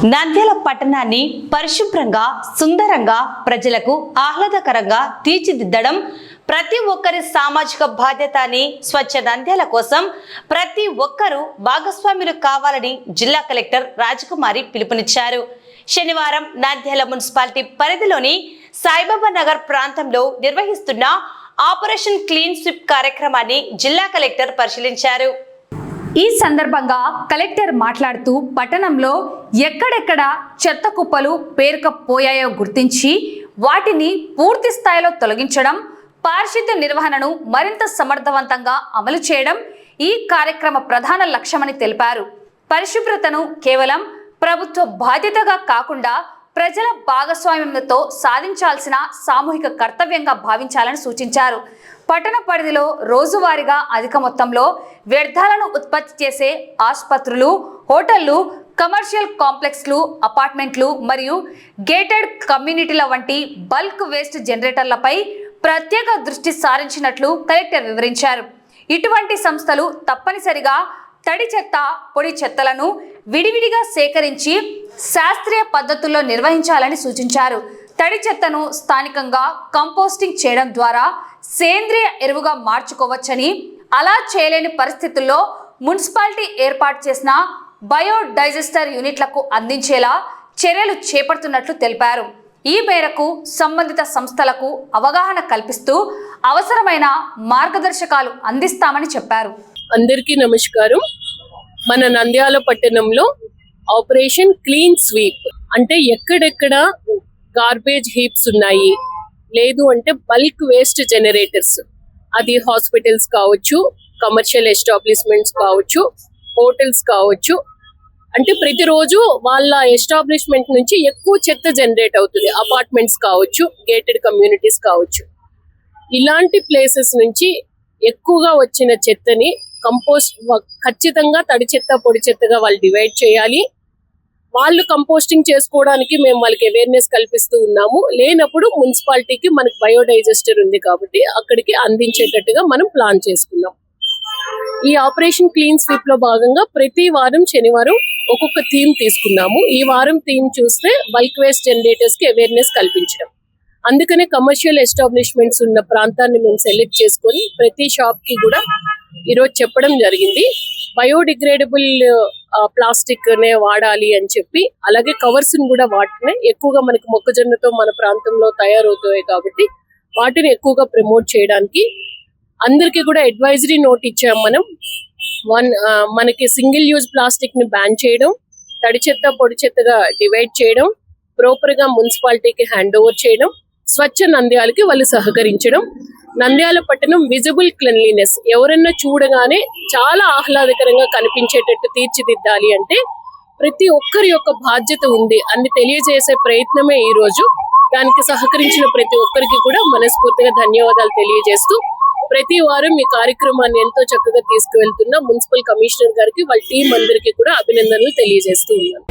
నంద్యాల పట్టణాన్ని పరిశుభ్రంగా సుందరంగా ప్రజలకు ఆహ్లాదకరంగా తీర్చిదిద్దడం ప్రతి ఒక్కరి సామాజిక బాధ్యత అని స్వచ్ఛ నంద్యాల కోసం ప్రతి ఒక్కరూ భాగస్వాములు కావాలని జిల్లా కలెక్టర్ రాజకుమారి పిలుపునిచ్చారు. శనివారం నంద్యాల మున్సిపాలిటీ పరిధిలోని సాయిబాబా నగర్ ప్రాంతంలో నిర్వహిస్తున్న ఆపరేషన్ క్లీన్ స్వీప్ కార్యక్రమాన్ని జిల్లా కలెక్టర్ పరిశీలించారు. ఈ సందర్భంగా కలెక్టర్ మాట్లాడుతూ పట్టణంలో ఎక్కడెక్కడ చెత్త కుప్పలు పేరుకపోయాయో గుర్తించి వాటిని పూర్తి స్థాయిలో తొలగించడం, పారిశుద్ధ్య నిర్వహణను మరింత సమర్థవంతంగా అమలు చేయడం ఈ కార్యక్రమ ప్రధాన లక్ష్యమని తెలిపారు. పరిశుభ్రతను కేవలం ప్రభుత్వ బాధ్యతగా కాకుండా ప్రజల భాగస్వామ్యంతో సాధించాల్సిన సామూహిక కర్తవ్యంగా భావించాలని సూచించారు. పట్టణ పరిధిలో రోజువారీగా అధిక మొత్తంలో వ్యర్థాలను ఉత్పత్తి చేసే ఆసుపత్రులు, హోటళ్లు, కమర్షియల్ కాంప్లెక్స్లు, అపార్ట్మెంట్లు మరియు గేటెడ్ కమ్యూనిటీల వంటి బల్క్ వేస్ట్ జనరేటర్లపై ప్రత్యేక దృష్టి సారించినట్లు కలెక్టర్ వివరించారు. ఇటువంటి సంస్థలు తప్పనిసరిగా తడి చెత్త, పొడి చెత్తలను విడివిడిగా సేకరించి శాస్త్రీయ పద్ధతుల్లో నిర్వహించాలని సూచించారు. తడి చెత్తను స్థానికంగా కంపోస్టింగ్ చేయడం ద్వారా సేంద్రియ ఎరువుగా మార్చుకోవచ్చని, అలా చేయలేని పరిస్థితుల్లో మున్సిపాలిటీ ఏర్పాటు చేసిన బయోడైజెస్టర్ యూనిట్లకు అందించేలా చర్యలు చేపడుతున్నట్లు తెలిపారు. ఈ మేరకు సంబంధిత సంస్థలకు అవగాహన కల్పిస్తూ అవసరమైన మార్గదర్శకాలు అందిస్తామని చెప్పారు. అందరికీ నమస్కారం. మన నంద్యాల పట్టణంలో ఆపరేషన్ క్లీన్ స్వీప్ అంటే ఎక్కడెక్కడ గార్బేజ్ హీప్స్ ఉన్నాయి, లేదు అంటే బల్క్ వేస్ట్ జనరేటర్స్, అది హాస్పిటల్స్ కావచ్చు, కమర్షియల్ ఎస్టాబ్లిష్మెంట్స్ కావచ్చు, హోటల్స్ కావచ్చు, అంటే ప్రతిరోజు వాళ్ళ ఎస్టాబ్లిష్మెంట్ నుంచి ఎక్కువ చెత్త జనరేట్ అవుతుంది. అపార్ట్మెంట్స్ కావచ్చు, గేటెడ్ కమ్యూనిటీస్ కావచ్చు, ఇలాంటి ప్లేసెస్ నుంచి ఎక్కువగా వచ్చిన చెత్తని కంపోస్ట్ ఖచ్చితంగా తడి చెత్త, పొడి చెత్తగా వాళ్ళు డివైడ్ చేయాలి. వాళ్ళు కంపోస్టింగ్ చేసుకోవడానికి మేము వాళ్ళకి అవేర్నెస్ కల్పిస్తూ ఉన్నాము. లేనప్పుడు మున్సిపాలిటీకి మనకి బయోడైజెస్టర్ ఉంది కాబట్టి అక్కడికి అందించేటట్టుగా మనం ప్లాన్ చేసుకున్నాం. ఈ ఆపరేషన్ క్లీన్ స్వీప్ లో భాగంగా ప్రతి వారం శనివారం ఒక్కొక్క థీమ్ తీసుకున్నాము. ఈ వారం థీమ్ చూస్తే బల్క్ వేస్ట్ జనరేటర్స్ కి అవేర్నెస్ కల్పించడం. అందుకనే కమర్షియల్ ఎస్టాబ్లిష్మెంట్స్ ఉన్న ప్రాంతాన్ని మేము సెలెక్ట్ చేసుకొని ప్రతి షాప్ కి కూడా ఈరోజు చెప్పడం జరిగింది. బయోడిగ్రేడబుల్ ప్లాస్టిక్ నే వాడాలి అని చెప్పి, అలాగే కవర్స్ ని కూడా వాటినే ఎక్కువగా మనకి మొక్కజొన్నతో మన ప్రాంతంలో తయారవుతాయి కాబట్టి వాటిని ఎక్కువగా ప్రమోట్ చేయడానికి అందరికీ కూడా అడ్వైజరీ నోట్ ఇచ్చాం మనం. మనకి సింగిల్ యూజ్ ప్లాస్టిక్ ని బ్యాన్ చేయడం, తడి చెత్త, పొడి చెత్తగా డివైడ్ చేయడం, ప్రాపర్ గా మున్సిపాలిటీకి హ్యాండ్ ఓవర్ చేయడం, స్వచ్ఛ నంద్యాలకి వాళ్ళు సహకరించడం. నంద్యాల పట్టణం విజిబుల్ క్లెన్లీనెస్ ఎవరన్నా చూడగానే చాలా ఆహ్లాదకరంగా కనిపించేటట్టు తీర్చిదిద్దాలి అంటే ప్రతి ఒక్కరి యొక్క బాధ్యత ఉంది అని తెలియజేసే ప్రయత్నమే ఈ రోజు. దానికి సహకరించిన ప్రతి ఒక్కరికి కూడా మనస్ఫూర్తిగా ధన్యవాదాలు తెలియజేస్తూ, ప్రతి వారం ఈ కార్యక్రమాన్ని ఎంతో చక్కగా తీసుకువెళ్తున్న మున్సిపల్ కమిషనర్ గారికి, వాళ్ళ టీం అందరికీ కూడా అభినందనలు తెలియజేస్తూ ఉన్నాను.